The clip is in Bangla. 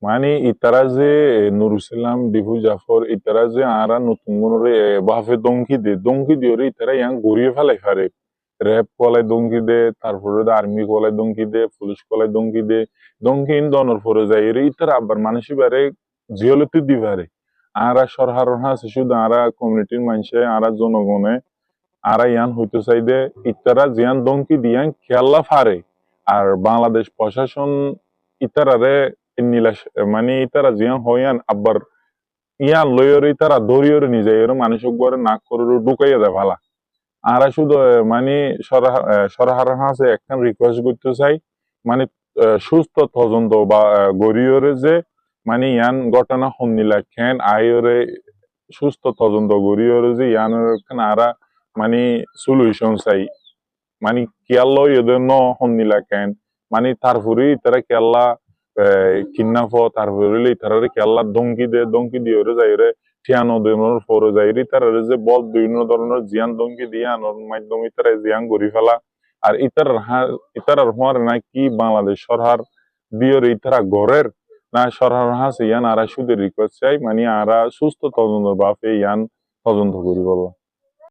মানে ইতারা যে নুর ইসলাম ডিপু জাফর ইতারা যে আরা নতুন মনরে বাফে দঙ্কি দিয়ে ইতারা ইয়াং ঘুরিয়ে ফেলাই পারে র্যাব কলাই দঙ্কি দে তারপরে আর্মি কলাই দঙ্কি দে পুলিশ কলাই দঙ্কি ইন দনর পরে যায় ইতারা আবার মানুষই বারে জিওলতি দি পারে আরা সরহারণ আছে শুধু আরা কমিউনিটির মানুষে আরা জনগণে আরা ইয়ান হইতে চাইদে ইতারা জিয়ান দঙ্কি দিয়ান খেয়াল্লা ফারে আর বাংলাদেশ প্রশাসন ইতারারে নিলাস মানে ইতারা জিয়ান হইয়ান আবার ইয়ান লইয়র ইতারা ধরিয়র নিজে এর মানুষক গড়ে নাক করে ঢুকাইয়া দেয় ভালা আরা শুধু মানে সরহার হাসে একখান রিকোয়েস্ট করতে চাই মানে সুস্থ তদন্ত বা গরিয়রে যে মানে ইয়ান ঘটনা হন্নিলা খেন আয়রে সুস্থ তদন্ত গরিয়রে যে ইয়ানের আরা মানে সলিউশন চাই মানে কেয়াল্লা এদের ন হন্নিলা কেন মানে তারপরে তারা কেয়াল্লা কিন্নাফ তারপরে তারা কেয়াল্লা দঙ্কি দিয়ে যাইরে ঠিয়ানো দেনোর পরে যাইরে তারা যে বল বিভিন্ন ধরনের জিয়ান দঙ্কি দিয়ে আনোর মাধ্যমে তারা জিয়ান গড়ি ফেলা আর ইতারার হওয়ার না কি বাংলাদেশ সরকার দিয়ে ইতারা গড়ের না সরকার হাসে ইয়ান আরা শুধু রিকোয়েস্ট চাই মানে আরা সুস্থ তদন্ত বাপে ইয়ান তদন্ত করি বললাম